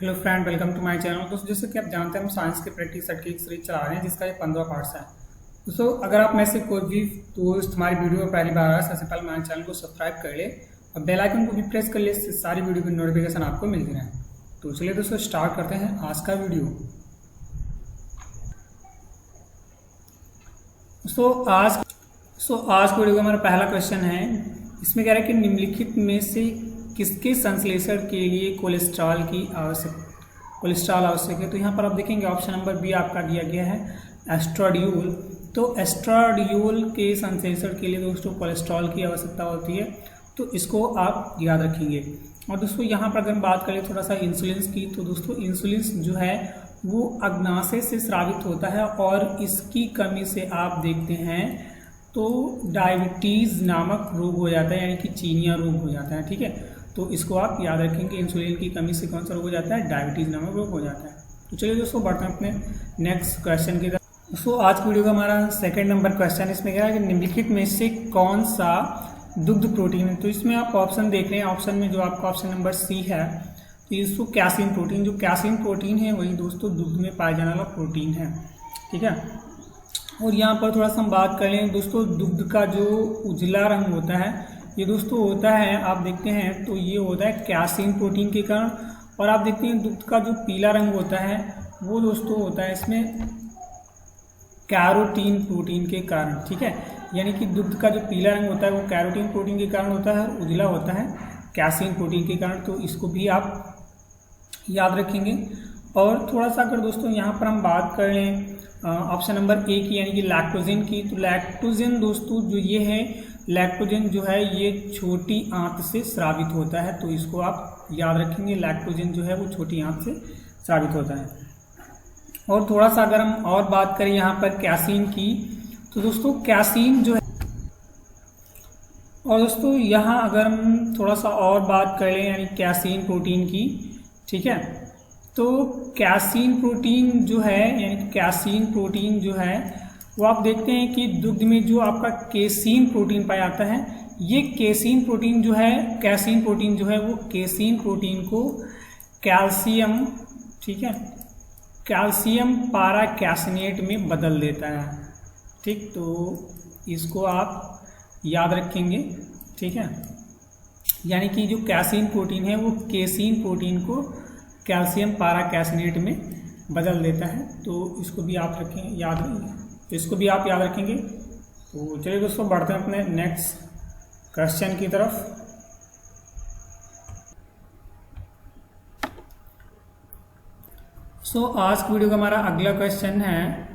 Hello friend, welcome to my channel. दोस्तों, जैसे कि आप जानते हैं हम साइंस के प्रैक्टिस सेट की एक सीरीज चला रहे हैं जिसका ये 15 पार्ट्स है। दोस्तों, अगर आप में से कोई भी दोस्त हमारी वीडियो में पहली बार आ रहा है, सबसे पहले हमारे चैनल को सब्सक्राइब कर ले और बेल आइकन को भी प्रेस कर ले, इससे सारी वीडियो की नोटिफिकेशन आपको मिलती रहे। तो चलिए दोस्तों, स्टार्ट करते हैं आज का वीडियो। आज की वीडियो का हमारा पहला क्वेश्चन है। इसमें कह रहा है कि निम्नलिखित में से किसके संश्लेषण के लिए कोलेस्ट्रॉल आवश्यक है। तो यहाँ पर आप देखेंगे ऑप्शन नंबर बी आपका दिया गया है एस्ट्राडियोल। तो एस्ट्राडियोल के संश्लेषण के लिए दोस्तों कोलेस्ट्रॉल की आवश्यकता होती है, तो इसको आप याद रखेंगे। और दोस्तों यहाँ पर अगर हम बात करें थोड़ा सा इंसुलिन की, तो दोस्तों इंसुलिन जो है वो अग्नाशय से स्रावित होता है और इसकी कमी से आप देखते हैं तो डायबिटीज़ नामक रोग हो जाता है, यानी कि चीनिया रोग हो जाता है। ठीक है, तो इसको आप याद रखेंगे। इंसुलिन की कमी से कौन सा रोग हो जाता है? डायबिटीज़ नामक रोग हो जाता है। तो चलिए दोस्तों, बढ़ते हैं अपने नेक्स्ट क्वेश्चन की तरफ। दोस्तों आज की वीडियो का हमारा सेकंड नंबर क्वेश्चन इसमें क्या है कि निम्नलिखित में से कौन सा दुग्ध प्रोटीन है। तो इसमें आप ऑप्शन देख रहे हैं, ऑप्शन में जो आपका ऑप्शन नंबर सी है, तो इसको कैसीन प्रोटीन, जो कैसीन प्रोटीन है वही दोस्तों दुग्ध में पाया जाने वाला प्रोटीन है। ठीक है, और यहाँ पर थोड़ा सा हम बात कर लें दोस्तों, दुग्ध का जो उजला रंग होता है ये दोस्तों होता है, आप देखते हैं तो ये होता है कैसीन प्रोटीन के कारण। और आप देखते हैं दुग्ध का जो पीला रंग होता है वो दोस्तों होता है इसमें कैरोटीन प्रोटीन के कारण। ठीक है, यानी कि दुग्ध का जो पीला रंग होता है वो कैरोटीन प्रोटीन के कारण होता है और उजला होता है कैसीन प्रोटीन के कारण। तो इसको भी आप याद रखेंगे। और थोड़ा सा अगर दोस्तों यहाँ पर हम बात कर लें ऑप्शन नंबर ए की, यानी कि लैक्टोजेन की, तो लैक्टोजेन दोस्तों जो ये है, लैक्टोजेन जो है ये छोटी आंत से स्रावित होता है, तो इसको आप याद रखेंगे। लैक्टोजेन जो है वो छोटी आंत से स्रावित होता है। और थोड़ा सा अगर हम और बात करें यहाँ पर कैसीन की, तो दोस्तों कैसीन जो है, और दोस्तों यहाँ अगर हम थोड़ा सा और बात कर लें यानी कैसीन प्रोटीन की, ठीक है, तो कैसीन प्रोटीन जो है यानी कैसीन प्रोटीन जो है वो आप देखते हैं कि दुग्ध में जो आपका केसीन प्रोटीन पाया जाता है, ये केसीन प्रोटीन जो है, कैसीन प्रोटीन जो है वो केसीन प्रोटीन को कैल्शियम, ठीक है, कैल्शियम पारा कैसिनेट में बदल देता है। ठीक, तो इसको आप याद रखेंगे। ठीक है, यानी कि जो कैसीन प्रोटीन है वो केसीन प्रोटीन को कैल्शियम पारा कैसिनेट में बदल देता है, तो इसको भी आप रखें याद रखेंगे। तो इसको भी आप याद रखेंगे। तो चलिए दोस्तों, बढ़ते हैं अपने नेक्स्ट क्वेश्चन की तरफ। आज की वीडियो का हमारा अगला क्वेश्चन है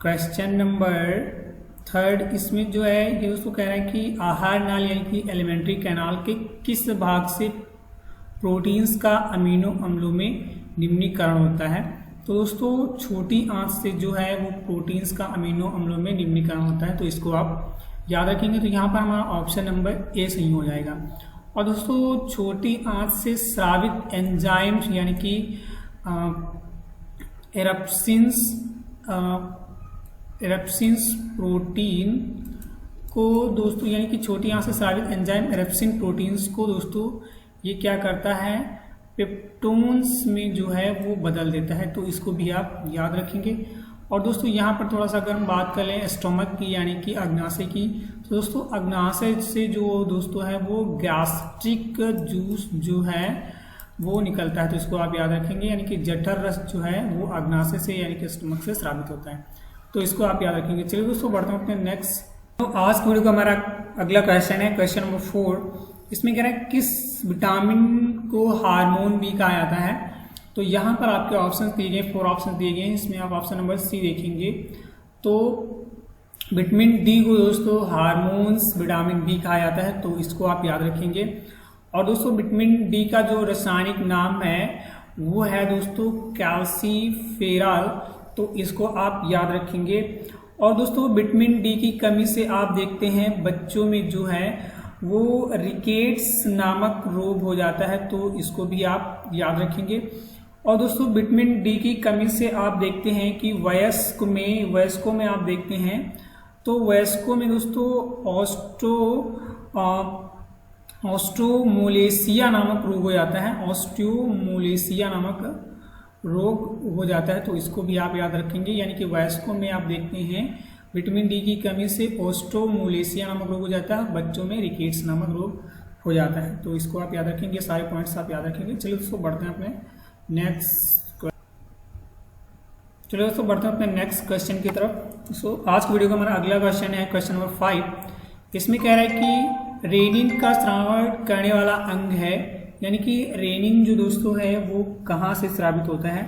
क्वेश्चन नंबर थर्ड। इसमें जो है ये दोस्तों कह रहा है कि आहार नाल यानी कि एलिमेंट्री कैनाल के किस भाग से प्रोटीन्स का अमीनो अम्लों में निम्नीकरण होता है। तो दोस्तों छोटी आंत से जो है वो प्रोटीन्स का अमीनो अम्लों में निम्नीकरण होता है, तो इसको आप याद रखेंगे। तो यहाँ पर हमारा ऑप्शन नंबर ए सही हो जाएगा। और दोस्तों छोटी आंत से स्रावित एंजाइम्स यानी कि एरप्सिन्स प्रोटीन को दोस्तों, यानी कि छोटी आंत से स्रावित एंजाइम एरप्सिन प्रोटीन्स को दोस्तों ये क्या करता है, पेप्टोन्स में जो है वो बदल देता है, तो इसको भी आप याद रखेंगे। और दोस्तों यहाँ पर थोड़ा सा अगर हम बात कर लें स्टोमक की यानी कि अग्नाशय की, तो दोस्तों अग्नाशय से जो दोस्तों है वो गैस्ट्रिक जूस जो है वो निकलता है, तो इसको आप याद रखेंगे। यानी कि जठर रस जो है वो अग्नाशय से यानी कि स्टोमक से स्रावित होता है, तो इसको आप याद रखेंगे। चलिए दोस्तों, बढ़ते हैं अपने नेक्स्ट। तो आज की वीडियो का हमारा अगला क्वेश्चन है क्वेश्चन नंबर 4। इसमें कह रहा है किस विटामिन को हार्मोन बी कहा जाता है। तो यहाँ पर आपके ऑप्शन दिए गए, 4 ऑप्शन दिए गए हैं। इसमें आप ऑप्शन नंबर सी देखेंगे तो विटामिन डी को दोस्तों हार्मोन्स विटामिन बी कहा जाता है, तो इसको आप याद रखेंगे। और दोस्तों विटामिन डी का जो रासायनिक नाम है वो है दोस्तों कैल्सीफेरॉल, तो इसको आप याद रखेंगे। और दोस्तों विटामिन डी की कमी से आप देखते हैं बच्चों में जो है वो रिकेट्स नामक रोग हो जाता है, तो इसको भी आप याद रखेंगे। और दोस्तों विटामिन डी की कमी से आप देखते हैं कि वयस्कों में आप देखते हैं तो वयस्कों में दोस्तों ऑस्टियोमोलेसिया नामक रोग हो जाता है, ऑस्टियोमोलेसिया नामक रोग हो जाता है। तो इसको भी आप याद रखेंगे, यानी कि वयस्कों में आप देखते हैं विटामिन डी की कमी से ऑस्टियोमोलेसिया नामक रोग हो जाता है, बच्चों में रिकेट्स नामक रोग हो जाता है। तो इसको आप याद रखेंगे, सारे पॉइंट्स आप याद रखेंगे। चलिए दोस्तों बढ़ते हैं अपने नेक्स्ट क्वेश्चन की तरफ। आज की वीडियो का हमारा अगला क्वेश्चन है क्वेश्चन नंबर 5। इसमें कह रहा है कि रेनिन का स्रावण करने वाला अंग है, यानी कि रेनिन जो दोस्तों है वो कहाँ से स्रावित होता है।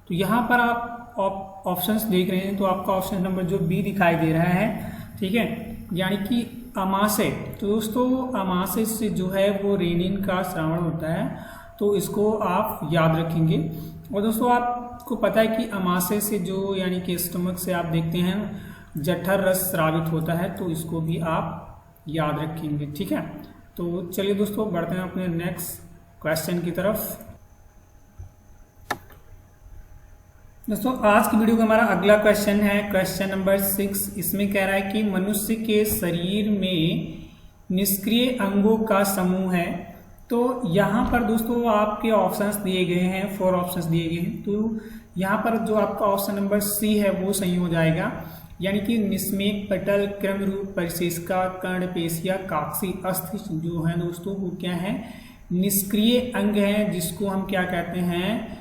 तो यहाँ पर आप ऑप्शंस देख रहे हैं, तो आपका ऑप्शन नंबर जो बी दिखाई दे रहा है, ठीक है, यानी कि अमाशय। तो दोस्तों अमाशय से जो है वो रेनिन का स्रावण होता है, तो इसको आप याद रखेंगे। और दोस्तों आपको पता है कि अमाशय से जो यानी कि स्टमक से आप देखते हैं जठर रस स्रावित होता है, तो इसको भी आप याद रखेंगे, ठीक है। तो चलिए दोस्तों बढ़ते हैं अपने नेक्स्ट क्वेश्चन की तरफ। दोस्तों आज की वीडियो का हमारा अगला क्वेश्चन है क्वेश्चन नंबर 6। इसमें कह रहा है कि मनुष्य के शरीर में निष्क्रिय अंगों का समूह है। तो यहाँ पर दोस्तों आपके ऑप्शंस दिए गए हैं, 4 ऑप्शंस दिए गए हैं। तो यहाँ पर जो आपका ऑप्शन नंबर सी है वो सही हो जाएगा, यानी कि निस्मेक, पटल, क्रम रूप, परिशेषिका, कर्ण, पेशिया, काक्षी, अस्थि जो है दोस्तों वो क्या है, निष्क्रिय अंग है, जिसको हम क्या कहते हैं,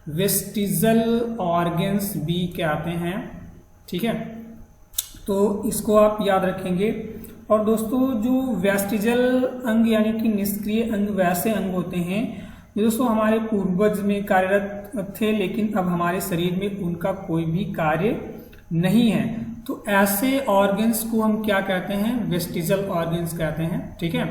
वेस्टिजल ऑर्गन्स भी कहते हैं, ठीक है। तो इसको आप याद रखेंगे। और दोस्तों जो वेस्टिजल अंग यानी कि निष्क्रिय अंग वैसे अंग होते हैं जो दोस्तों हमारे पूर्वज में कार्यरत थे, लेकिन अब हमारे शरीर में उनका कोई भी कार्य नहीं है। तो ऐसे ऑर्गन्स को हम क्या कहते हैं, वेस्टिजल ऑर्गन्स कहते हैं, ठीक है।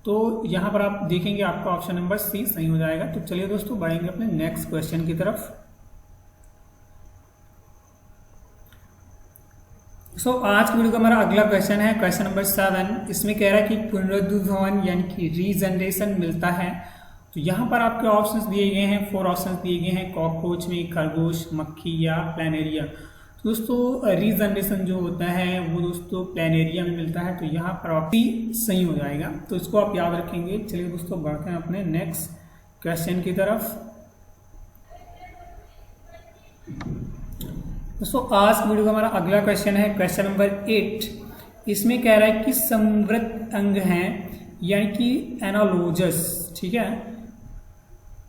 तो यहाँ पर आप देखेंगे आपका ऑप्शन नंबर सी सही हो जाएगा। तो चलिए दोस्तों बढ़ेंगे अपने नेक्स्ट क्वेश्चन की तरफ। आज की वीडियो का हमारा अगला क्वेश्चन है क्वेश्चन नंबर 7। इसमें कह रहा है कि पुनरुद्धान यानी कि रीजनरेशन मिलता है। तो यहाँ पर आपके ऑप्शंस दिए गए हैं, 4 ऑप्शंस दिए गए हैं, कॉकरोच में, खरगोश, मक्खी या प्लैनेरिया। दोस्तों रीजनरेशन जो होता है वो दोस्तों प्लैनेरिया में मिलता है। तो यहाँ पर ऑप्शन सही हो जाएगा, तो इसको आप याद रखेंगे। चलिए दोस्तों बढ़ते हैं अपने नेक्स्ट क्वेश्चन की तरफ। दोस्तों आज की वीडियो का हमारा अगला क्वेश्चन है क्वेश्चन नंबर 8। इसमें कह रहा है कि संवृत अंग हैं, यानी कि एनालोजस, ठीक है,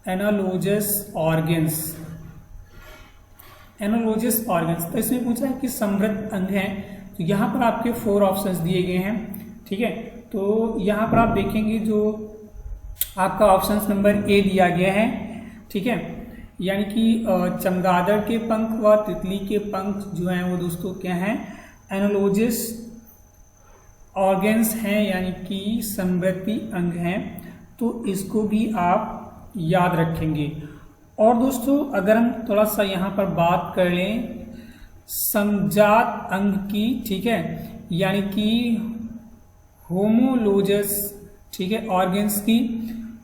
एनालोजस ऑर्गन्स, एनालोजस ऑर्गन्स। तो इसमें पूछा है कि संवृत अंग हैं। तो यहाँ पर आपके 4 ऑप्शंस दिए गए हैं, ठीक है। तो यहाँ पर आप देखेंगे जो आपका ऑप्शन नंबर ए दिया गया है, ठीक है, यानी कि चमगादड़ के पंख व तितली के पंख जो हैं वो दोस्तों क्या हैं, एनालोजस ऑर्गन्स हैं, यानी कि संवृत्ति अंग हैं। तो इसको भी आप याद रखेंगे। और दोस्तों अगर हम थोड़ा सा यहाँ पर बात कर लें समजात अंग की, ठीक है, यानी कि होमोलोजस, ठीक है, ऑर्गन्स की।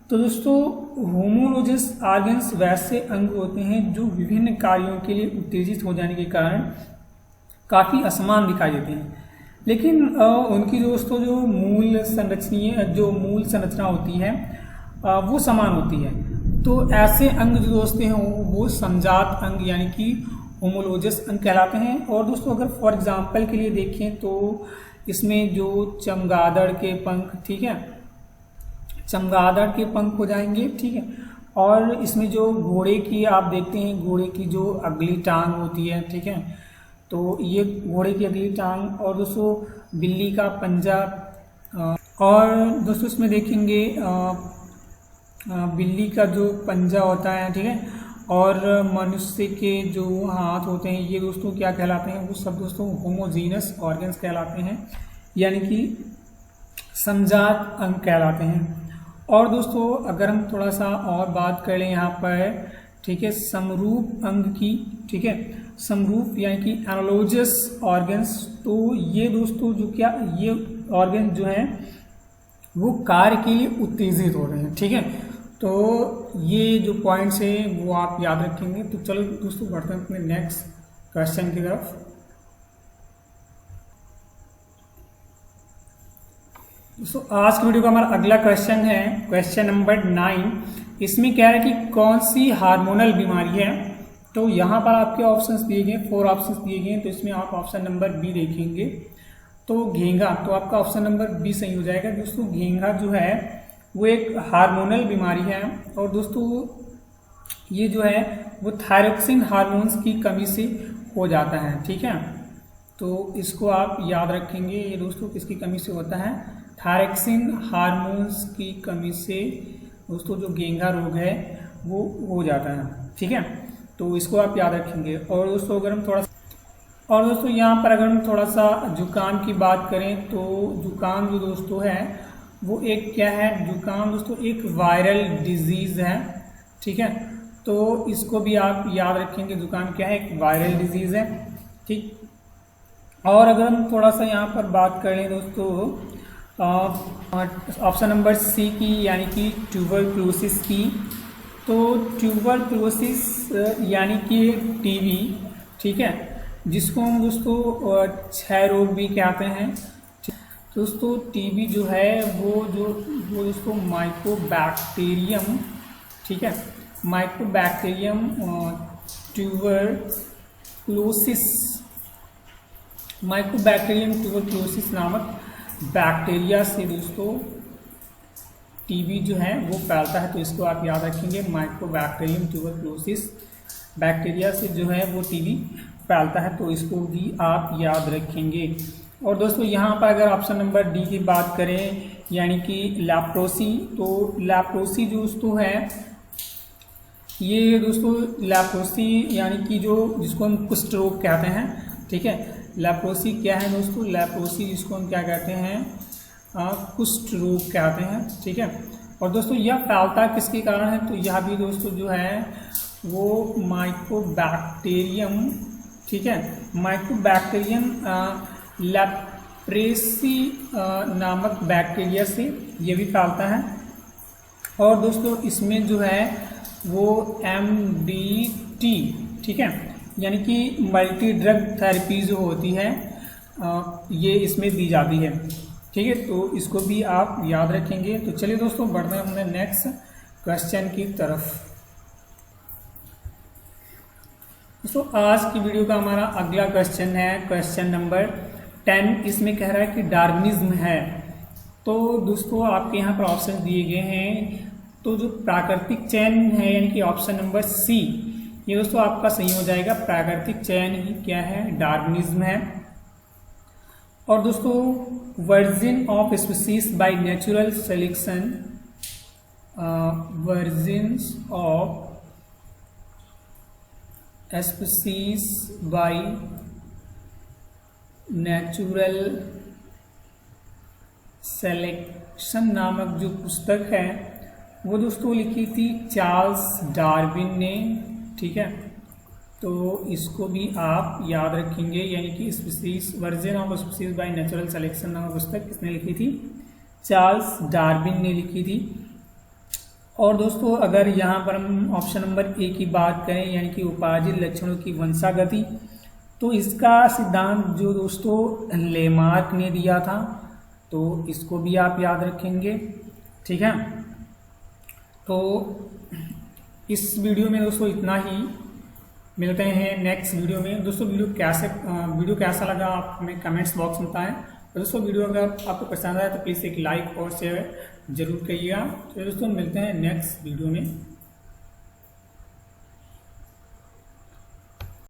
तो दोस्तों होमोलोजस ऑर्गन्स वैसे अंग होते हैं जो विभिन्न कार्यों के लिए उत्तेजित हो जाने के कारण काफ़ी असमान दिखाई देते हैं, लेकिन उनकी दोस्तों जो मूल संरचना होती है वो समान होती है। तो ऐसे अंग जो दोस्तों हैं वो समजात अंग यानी कि होमोलोजस अंग कहलाते हैं। और दोस्तों अगर फॉर एग्जांपल के लिए देखें तो इसमें जो चमगादड़ के पंख, ठीक है, चमगादड़ के पंख हो जाएंगे, ठीक है। और इसमें जो घोड़े की आप देखते हैं, घोड़े की जो अगली टांग होती है, ठीक है, तो ये घोड़े की अगली टांग। और दोस्तों बिल्ली का पंजा, और दोस्तों इसमें देखेंगे बिल्ली का जो पंजा होता है, ठीक है, और मनुष्य के जो हाथ होते हैं ये दोस्तों क्या कहलाते हैं, वो सब दोस्तों होमोजीनस ऑर्गन्स कहलाते हैं, यानी कि समजात अंग कहलाते हैं। और दोस्तों अगर हम थोड़ा सा और बात कर लें यहाँ पर, ठीक है, समरूप अंग की, ठीक है, समरूप यानी कि एनालोजस ऑर्गन्स। तो ये दोस्तों जो क्या ये ऑर्गन जो हैं वो कार्य के लिए उत्तेजित हो रहे हैं, ठीक है। तो ये जो पॉइंट्स हैं वो आप याद रखेंगे। तो चलो दोस्तों बढ़ते हैं अपने नेक्स्ट क्वेश्चन की तरफ। आज की वीडियो का हमारा अगला क्वेश्चन है क्वेश्चन नंबर 9। इसमें कह रहा है कि कौन सी हार्मोनल बीमारी है। तो यहाँ पर आपके ऑप्शंस दिए गए, 4 ऑप्शंस दिए गए हैं। तो इसमें आप ऑप्शन नंबर बी देखेंगे तो घेंघा, तो आपका ऑप्शन नंबर बी सही हो जाएगा। दोस्तों घेंघा जो है वो एक हार्मोनल बीमारी है और दोस्तों ये जो है वो थायरोक्सिन हार्मोन्स की कमी से हो जाता है। ठीक है, तो इसको आप याद रखेंगे। ये दोस्तों किसकी कमी से होता है? थायरोक्सिन हार्मोन्स की कमी से दोस्तों जो घेंघा रोग है वो हो जाता है। ठीक है, तो इसको आप याद रखेंगे। और दोस्तों यहाँ पर अगर हम थोड़ा सा जुकाम की बात करें तो जुकाम जो दोस्तों है वो एक क्या है? जुकाम दोस्तों एक वायरल डिजीज है। ठीक है, तो इसको भी आप याद रखेंगे। जुकाम क्या है? एक वायरल डिजीज है। ठीक, और अगर हम थोड़ा सा यहाँ पर बात करें दोस्तों ऑप्शन नंबर सी की, यानी कि ट्यूबरक्लोसिस की, तो ट्यूबरक्लोसिस यानी कि टीबी, ठीक है, जिसको हम दोस्तों क्षय रोग भी कहते हैं। दोस्तों टीबी जो है वो दोस्तों माइकोबैक्टीरियम, ठीक है, माइकोबैक्टीरियम ट्यूबरक्लोसिस नामक बैक्टीरिया से दोस्तों टीबी जो है वो फैलता है। तो इसको आप याद रखेंगे, माइकोबैक्टीरियम ट्यूबरक्लोसिस बैक्टीरिया से जो है वो टीबी फैलता है। तो इसको भी आप याद रखेंगे। और दोस्तों यहाँ पर अगर ऑप्शन नंबर डी की बात करें, यानी कि लैप्रोसी, तो लैप्रोसी जो दोस्तों है ये दोस्तों लैप्रोसी यानी कि जिसको हम कुष्ठ रोग कहते हैं। ठीक है, लैप्रोसी क्या है दोस्तों? लैप्रोसी जिसको हम क्या कहते हैं? कुष्ठ रोग कहते हैं। ठीक है, और दोस्तों यह फैलता किसके कारण है? तो यह भी दोस्तों जो है वो माइकोबैक्टीरियम, ठीक है, माइकोबैक्टीरियम लैप्रेसी नामक बैक्टीरिया से ये भी फैलता है। और दोस्तों इसमें जो है वो MDT, ठीक है, यानी कि मल्टी ड्रग थेरेपी जो होती है ये इसमें दी जाती है। ठीक है, तो इसको भी आप याद रखेंगे। तो चलिए दोस्तों बढ़ते हैं हमने नेक्स्ट क्वेश्चन की तरफ। दोस्तों आज की वीडियो का हमारा अगला क्वेश्चन है क्वेश्चन नंबर 10। इसमें कह रहा है कि डार्विनिज्म है। तो दोस्तों आपके यहाँ पर ऑप्शन दिए गए हैं। तो जो प्राकृतिक चयन है यानी कि ऑप्शन नंबर सी, ये दोस्तों आपका सही हो जाएगा। प्राकृतिक चयन ही क्या है? डार्विनिज्म है। और दोस्तों virgin of species by natural selection, virgins of species by natural selection नामक जो पुस्तक है वो दोस्तों लिखी थी चार्ल्स डार्विन ने। ठीक है, तो इसको भी आप याद रखेंगे, यानी कि species virgin of species by natural selection नामक पुस्तक किसने लिखी थी? चार्ल्स डार्विन ने लिखी थी। और दोस्तों अगर यहाँ पर हम ऑप्शन नंबर ए की बात करें, यानी कि उपार्जित लक्षणों की वंशागति, तो इसका सिद्धांत जो दोस्तों लेमार्क ने दिया था। तो इसको भी आप याद रखेंगे। ठीक है, तो इस वीडियो में दोस्तों इतना ही। मिलते हैं नेक्स्ट वीडियो में। दोस्तों वीडियो कैसा लगा आप हमें कमेंट्स बॉक्स में बताएं। और दोस्तों वीडियो अगर आपको पसंद आया तो प्लीज़ एक लाइक और शेयर जरूर करिएगा। तो दोस्तों मिलते हैं नेक्स्ट वीडियो में।